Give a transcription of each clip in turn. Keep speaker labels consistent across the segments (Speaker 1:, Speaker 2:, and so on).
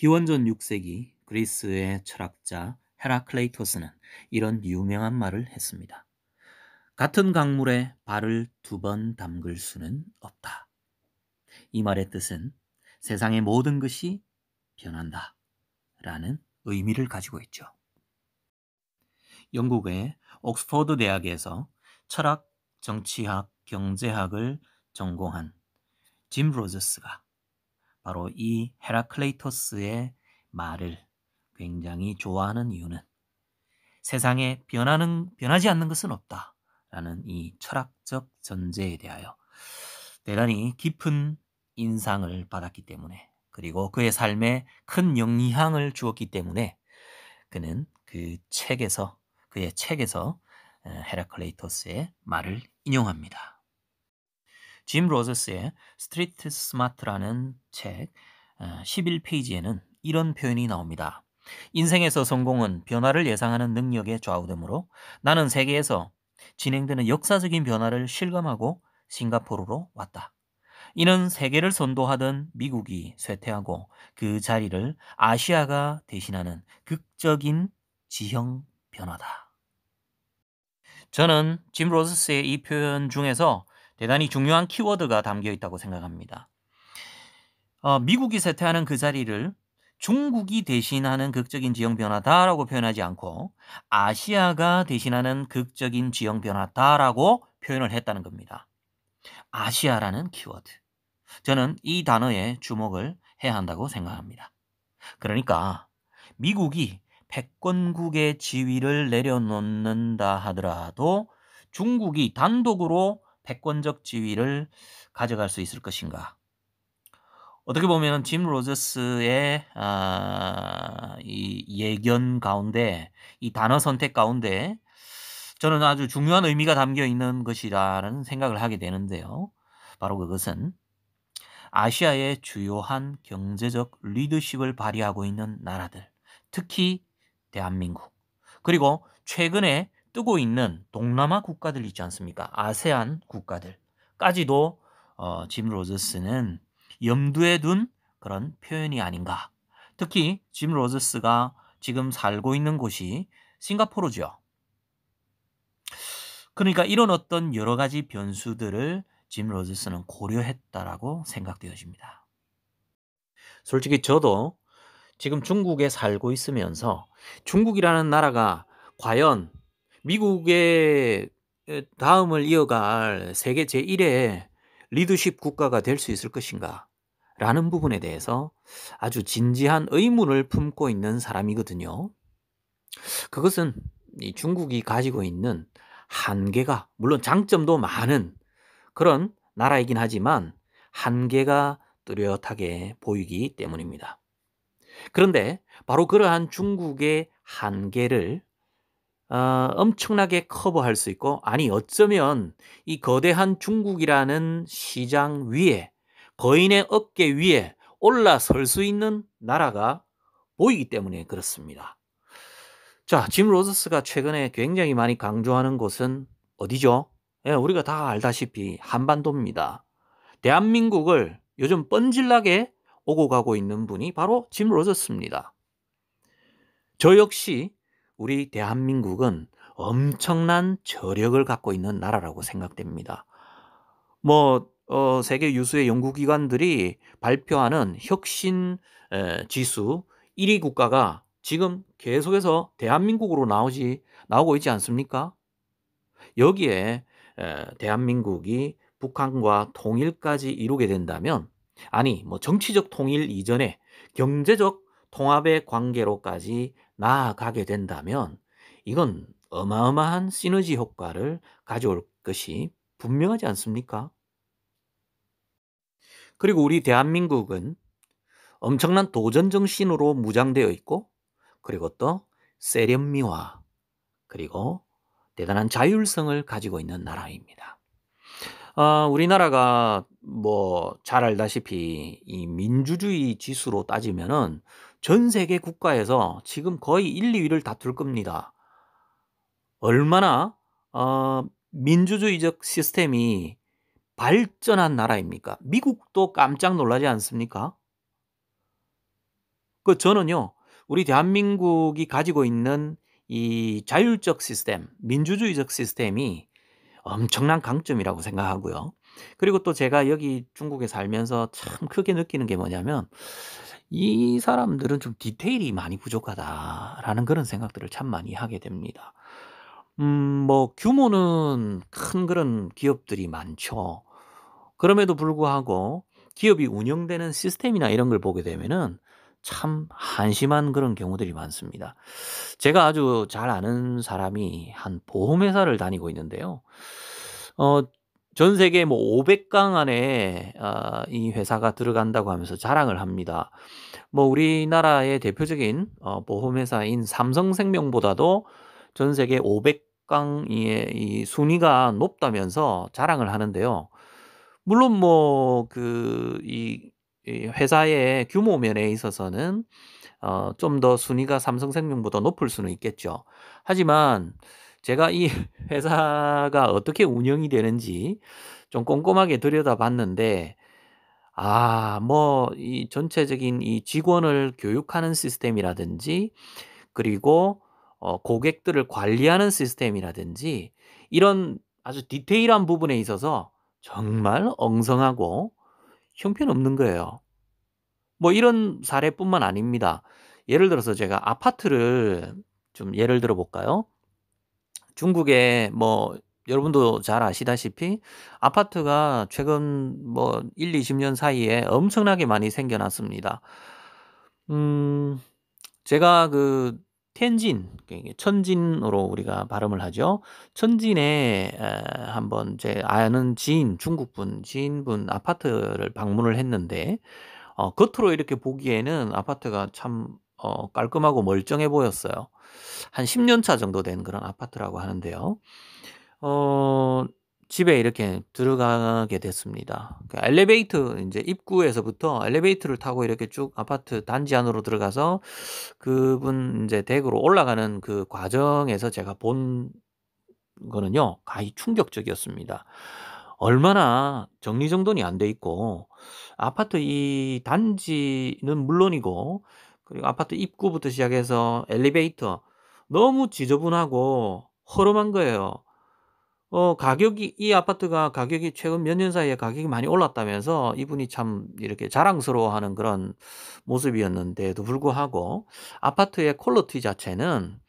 Speaker 1: 기원전 6세기 그리스의 철학자 헤라클레이토스는 이런 유명한 말을 했습니다. 같은 강물에 발을 2번 담글 수는 없다. 이 말의 뜻은 세상의 모든 것이 변한다 라는 의미를 가지고 있죠. 영국의 옥스퍼드 대학에서 철학, 정치학, 경제학을 전공한 짐 로저스가 바로 이 헤라클레이토스의 말을 굉장히 좋아하는 이유는 세상에 변하지 않는 것은 없다라는 이 철학적 전제에 대하여 대단히 깊은 인상을 받았기 때문에, 그리고 그의 삶에 큰 영향을 주었기 때문에 그는 그의 책에서 헤라클레이토스의 말을 인용합니다. 짐 로저스의 스트리트 스마트라는 책 11페이지에는 이런 표현이 나옵니다. 인생에서 성공은 변화를 예상하는 능력에 좌우되므로 나는 세계에서 진행되는 역사적인 변화를 실감하고 싱가포르로 왔다. 이는 세계를 선도하던 미국이 쇠퇴하고 그 자리를 아시아가 대신하는 극적인 지형 변화다. 저는 짐 로저스의 이 표현 중에서 대단히 중요한 키워드가 담겨 있다고 생각합니다. 미국이 쇠퇴하는 그 자리를 중국이 대신하는 극적인 지형 변화다라고 표현하지 않고 아시아가 대신하는 극적인 지형 변화다라고 표현을 했다는 겁니다. 아시아라는 키워드. 저는 이 단어에 주목을 해야 한다고 생각합니다. 그러니까 미국이 패권국의 지위를 내려놓는다 하더라도 중국이 단독으로 패권적 지위를 가져갈 수 있을 것인가? 어떻게 보면 짐 로저스의 이 예견 가운데, 이 단어 선택 가운데 저는 아주 중요한 의미가 담겨 있는 것이라는 생각을 하게 되는데요. 바로 그것은 아시아의 주요한 경제적 리더십을 발휘하고 있는 나라들, 특히 대한민국, 그리고 최근에 뜨고 있는 동남아 국가들 있지 않습니까? 아세안 국가들까지도 짐 로저스는 염두에 둔 그런 표현이 아닌가. 특히 짐 로저스가 지금 살고 있는 곳이 싱가포르죠. 그러니까 이런 어떤 여러 가지 변수들을 짐 로저스는 고려했다라고 생각되어집니다. 솔직히 저도 지금 중국에 살고 있으면서 중국이라는 나라가 과연 미국의 다음을 이어갈 세계 제1의 리더십 국가가 될 수 있을 것인가 라는 부분에 대해서 아주 진지한 의문을 품고 있는 사람이거든요. 그것은 이 중국이 가지고 있는 한계가, 물론 장점도 많은 그런 나라이긴 하지만 한계가 뚜렷하게 보이기 때문입니다. 그런데 바로 그러한 중국의 한계를 엄청나게 커버할 수 있고, 아니 어쩌면 이 거대한 중국이라는 시장 위에, 거인의 어깨 위에 올라설 수 있는 나라가 보이기 때문에 그렇습니다. 자, 짐 로저스가 최근에 굉장히 많이 강조하는 곳은 어디죠? 예, 우리가 다 알다시피 한반도입니다. 대한민국을 요즘 뻔질나게 오고 가고 있는 분이 바로 짐 로저스입니다. 저 역시 우리 대한민국은 엄청난 저력을 갖고 있는 나라라고 생각됩니다. 세계 유수의 연구기관들이 발표하는 혁신 지수 1위 국가가 지금 계속해서 대한민국으로 나오고 있지 않습니까? 여기에 대한민국이 북한과 통일까지 이루게 된다면, 아니 정치적 통일 이전에 경제적 통합의 관계로까지 나아가게 된다면 이건 어마어마한 시너지 효과를 가져올 것이 분명하지 않습니까? 그리고 우리 대한민국은 엄청난 도전 정신으로 무장되어 있고, 그리고 또 세련미와 그리고 대단한 자율성을 가지고 있는 나라입니다. 우리나라가 잘 알다시피 이 민주주의 지수로 따지면은 전 세계 국가에서 지금 거의 1, 2위를 다툴 겁니다. 얼마나 민주주의적 시스템이 발전한 나라입니까? 미국도 깜짝 놀라지 않습니까? 저는요. 우리 대한민국이 가지고 있는 이 자율적 시스템, 민주주의적 시스템이 엄청난 강점이라고 생각하고요. 그리고 또 제가 여기 중국에 살면서 참 크게 느끼는 게 뭐냐면 '이 사람들은 좀 디테일이 많이 부족하다.'라는 그런 생각들을 참 많이 하게 됩니다. 뭐 규모는 큰 그런 기업들이 많죠. 그럼에도 불구하고 기업이 운영되는 시스템이나 이런 걸 보게 되면은 참 한심한 그런 경우들이 많습니다. 제가 아주 잘 아는 사람이 한 보험회사를 다니고 있는데요. 어 전 세계 뭐 500강 안에 이 회사가 들어간다고 하면서 자랑을 합니다. 뭐 우리나라의 대표적인 보험회사인 삼성생명보다도 전 세계 500 강의 이 순위가 높다면서 자랑을 하는데요. 물론 뭐 이 회사의 규모 면에 있어서는 좀 더 순위가 삼성생명보다 높을 수는 있겠죠. 하지만 제가 이 회사가 어떻게 운영이 되는지 좀 꼼꼼하게 들여다봤는데 뭐 이 전체적인 이 직원을 교육하는 시스템이라든지 그리고 고객들을 관리하는 시스템이라든지 이런 아주 디테일한 부분에 있어서 정말 엉성하고 형편없는 거예요. 뭐 이런 사례뿐만 아닙니다. 예를 들어서 제가 아파트를 좀 예를 들어 볼까요? 중국에 뭐 여러분도 잘 아시다시피 아파트가 최근 뭐 1-20년 사이에 엄청나게 많이 생겨 났습니다. 음 제가 그 텐진 이게 천진으로 우리가 발음을 하죠. 천진에 한번 제 아는 지인 중국분 지인분 아파트를 방문을 했는데 겉으로 이렇게 보기에는 아파트가 참 깔끔하고 멀쩡해 보였어요. 한 10년 차 정도 된 그런 아파트라고 하는데요. 어 집에 이렇게 들어가게 됐습니다. 그 엘리베이터 인제 입구에서부터 엘리베이터를 타고 이렇게 쭉 아파트 단지 안으로 들어가서 그분 인제 댁으로 올라가는 그 과정에서 제가 본 거는요. 가히 충격적이었습니다. 얼마나 정리정돈이 안 돼 있고 아파트 이 단지는 물론이고 그리고 아파트 입구부터 시작해서 엘리베이터 너무 지저분하고 허름한 거예요. 가격이 이 아파트가 가격이 최근 몇 년 사이에 가격이 많이 올랐다면서 이분이 참 이렇게 자랑스러워하는 그런 모습이었는데도 불구하고 아파트의 퀄리티 자체는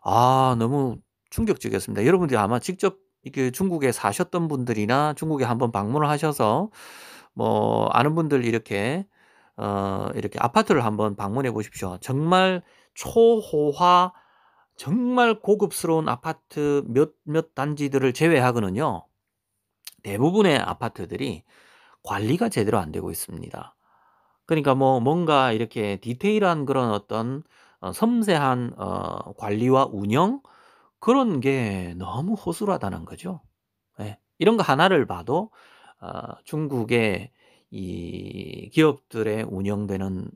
Speaker 1: 너무 충격적이었습니다. 여러분들이 아마 직접 이렇게 중국에 사셨던 분들이나 중국에 한번 방문을 하셔서 뭐 아는 분들 이렇게 아파트를 한번 방문해 보십시오. 정말 초호화 정말 고급스러운 아파트 몇 단지들을 제외하고는요. 대부분의 아파트들이 관리가 제대로 안 되고 있습니다. 그러니까 뭐 뭔가 이렇게 디테일한 그런 어떤 섬세한 관리와 운영 그런 게 너무 허술하다는 거죠. 예. 이런 거 하나를 봐도 중국의 이 기업들의 운영되는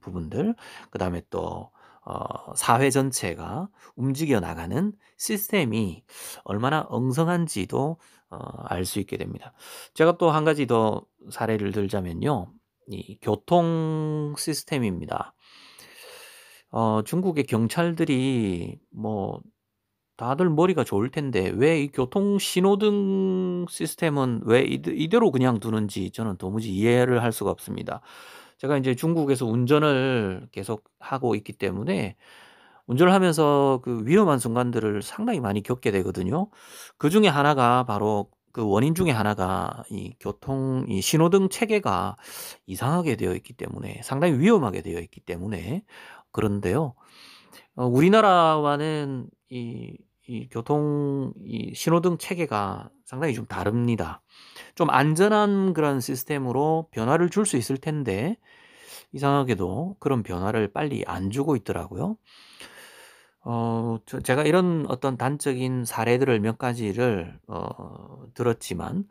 Speaker 1: 부분들 그다음에 또 사회 전체가 움직여 나가는 시스템이 얼마나 엉성한지도 알 수 있게 됩니다. 제가 또 한 가지 더 사례를 들자면요. 이 교통 시스템입니다. 중국의 경찰들이 뭐 다들 머리가 좋을 텐데 왜 이 교통 신호등 시스템은 왜 이대로 그냥 두는지 저는 도무지 이해를 할 수가 없습니다. 제가 인제 중국에서 운전을 계속 하고 있기 때문에 운전을 하면서 그 위험한 순간들을 상당히 많이 겪게 되거든요. 그중에 하나가 바로 그 원인 중에 하나가 이 교통 이 신호등 체계가 이상하게 되어 있기 때문에 상당히 위험하게 되어 있기 때문에 그런데요. 우리나라와는 이 교통 이 신호등 체계가 상당히 좀 다릅니다. 좀 안전한 그런 시스템으로 변화를 줄 수 있을 텐데 이상하게도 그런 변화를 빨리 안 주고 있더라고요. 제가 이런 어떤 단적인 사례들을 몇 가지를 들었지만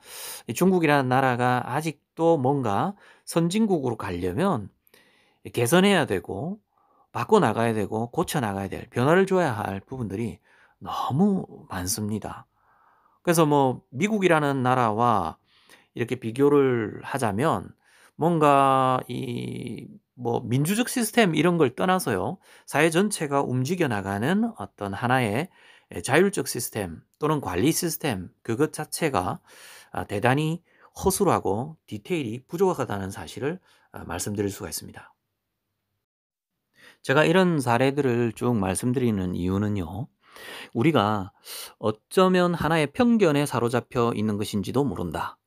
Speaker 1: 이 중국이라는 나라가 아직도 뭔가 선진국으로 가려면 개선해야 되고 바꿔 나가야 되고 고쳐 나가야 될 변화를 줘야 할 부분들이 너무 많습니다. 그래서 뭐 미국이라는 나라와 이렇게 비교를 하자면 뭔가 이 뭐 민주적 시스템 이런 걸 떠나서요. 사회 전체가 움직여 나가는 어떤 하나의 자율적 시스템 또는 관리 시스템 그것 자체가 대단히 허술하고 디테일이 부족하다는 사실을 말씀드릴 수가 있습니다. 제가 이런 사례들을 쭉 말씀드리는 이유는요. 우리가 어쩌면 하나의 편견에 사로잡혀 있는 것인지도 모른다.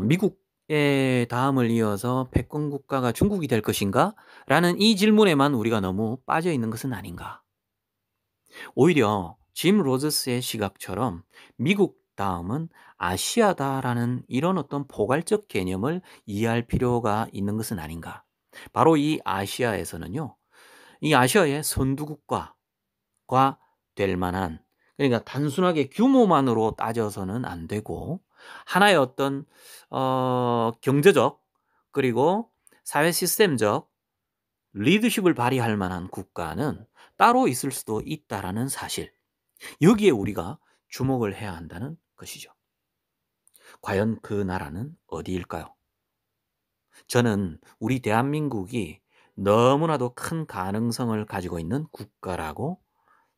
Speaker 1: 미국의 다음을 이어서 패권 국가가 중국이 될 것인가? 라는 이 질문에만 우리가 너무 빠져 있는 것은 아닌가? 오히려 짐 로저스의 시각처럼 미국 다음은 아시아다라는 이런 어떤 포괄적 개념을 이해할 필요가 있는 것은 아닌가? 바로 이 아시아에서는요. 이 아시아의 선두국가가 될 만한 그러니까 단순하게 규모만으로 따져서는 안 되고 하나의 어떤 경제적 그리고 사회 시스템적 리더십을 발휘할 만한 국가는 따로 있을 수도 있다라는 사실. 여기에 우리가 주목을 해야 한다는 것이죠. 과연 그 나라는 어디일까요? 저는 우리 대한민국이 너무나도 큰 가능성을 가지고 있는 국가라고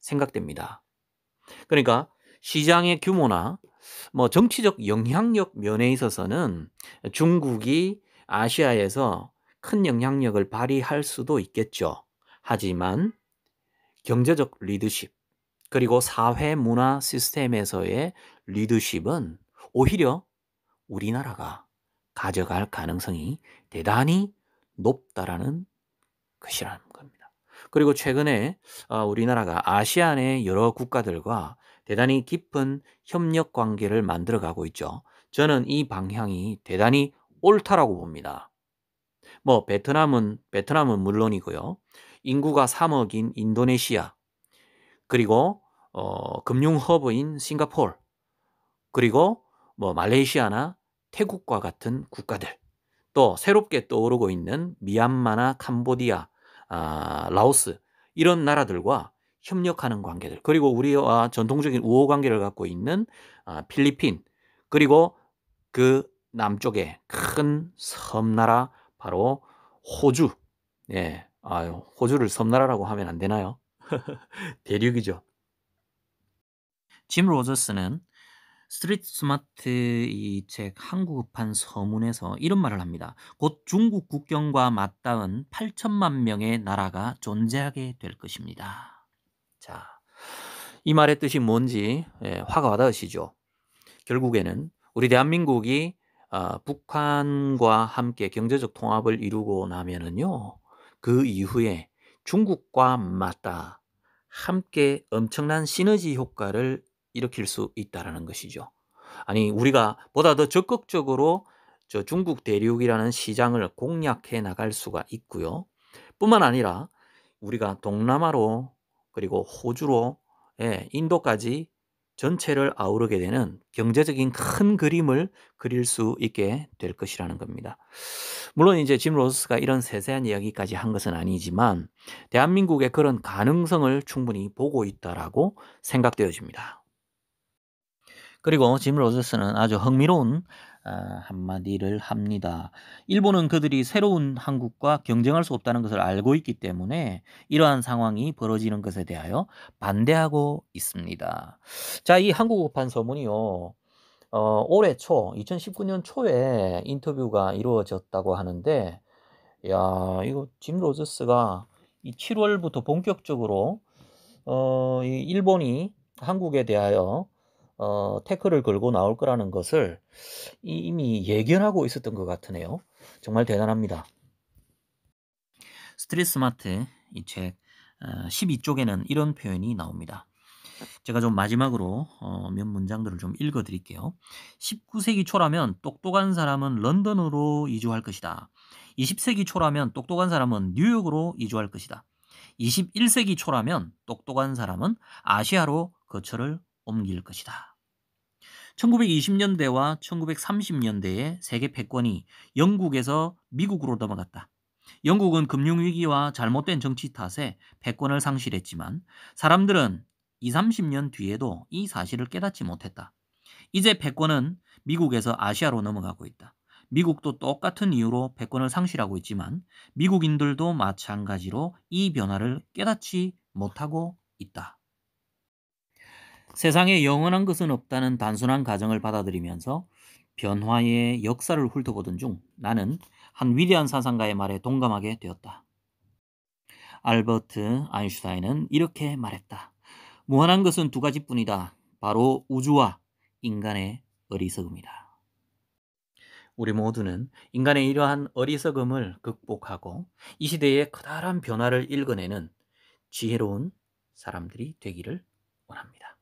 Speaker 1: 생각됩니다. 그러니까 시장의 규모나 뭐 정치적 영향력 면에 있어서는 중국이 아시아에서 큰 영향력을 발휘할 수도 있겠죠. 하지만 경제적 리더십 그리고 사회 문화 시스템에서의 리더십은 오히려 우리나라가 가져갈 가능성이 대단히 높다라는 것이라는 겁니다. 그리고 최근에 우리나라가 아시안의 여러 국가들과 대단히 깊은 협력 관계를 만들어가고 있죠. 저는 이 방향이 대단히 옳다라고 봅니다. 뭐 베트남은 물론이고요. 인구가 3억인 인도네시아 그리고 금융 허브인 싱가포르 그리고 뭐 말레이시아나 태국과 같은 국가들 또 새롭게 떠오르고 있는 미얀마나 캄보디아, 라오스 이런 나라들과 협력하는 관계들 그리고 우리와 전통적인 우호 관계를 갖고 있는 필리핀 그리고 그 남쪽에 큰 섬나라 바로 호주. 예, 아유, 호주를 섬나라라고 하면 안 되나요? 대륙이죠. 짐 로저스는 스트리트 스마트 이 책 한국어판 서문에서 이런 말을 합니다. 곧 중국 국경과 맞닿은 8천만 명의 나라가 존재하게 될 것입니다. 자, 이 말의 뜻이 뭔지 화가 와닿으시죠? 결국에는 우리 대한민국이 북한과 함께 경제적 통합을 이루고 나면은요. 그 이후에 중국과 맞닿아 함께 엄청난 시너지 효과를 일으킬 수 있다라는 것이죠. 아니 우리가 보다 더 적극적으로 저 중국 대륙이라는 시장을 공략해 나갈 수가 있고요. 뿐만 아니라 우리가 동남아로 그리고 호주로 인도까지 전체를 아우르게 되는 경제적인 큰 그림을 그릴 수 있게 될 것이라는 겁니다. 물론 이제 짐 로스가 이런 세세한 이야기까지 한 것은 아니지만 대한민국의 그런 가능성을 충분히 보고 있다라고 생각되어집니다. 그리고 짐 로저스는 아주 흥미로운 한마디를 합니다. 일본은 그들이 새로운 한국과 경쟁할 수 없다는 것을 알고 있기 때문에 이러한 상황이 벌어지는 것에 대하여 반대하고 있습니다. 자, 이 한국어판 서문이요. 올해 초 2019년 초에 인터뷰가 이루어졌다고 하는데 야, 이거 짐 로저스가 이 7월부터 본격적으로 이 일본이 한국에 대하여 태클을 걸고 나올 거라는 것을 이미 예견하고 있었던 것 같으네요. 정말 대단합니다. 스트리트 스마트 이 책 12쪽에는 이런 표현이 나옵니다. 제가 좀 마지막으로 몇 문장들을 좀 읽어 드릴게요. 19세기 초라면 똑똑한 사람은 런던으로 이주할 것이다. 20세기 초라면 똑똑한 사람은 뉴욕으로 이주할 것이다. 21세기 초라면 똑똑한 사람은 아시아로 거처를 옮길 것이다. 1920년대와 1930년대에 세계 패권이 영국에서 미국으로 넘어갔다. 영국은 금융위기와 잘못된 정치 탓에 패권을 상실했지만 사람들은 20, 30년 뒤에도 이 사실을 깨닫지 못했다. 이제 패권은 미국에서 아시아로 넘어가고 있다. 미국도 똑같은 이유로 패권을 상실하고 있지만 미국인들도 마찬가지로 이 변화를 깨닫지 못하고 있다. 세상에 영원한 것은 없다는 단순한 가정을 받아들이면서 변화의 역사를 훑어보던 중 나는 한 위대한 사상가의 말에 동감하게 되었다. 알버트 아인슈타인은 이렇게 말했다. 무한한 것은 두 가지뿐이다. 바로 우주와 인간의 어리석음이다. 우리 모두는 인간의 이러한 어리석음을 극복하고 이 시대의 커다란 변화를 읽어내는 지혜로운 사람들이 되기를 원합니다.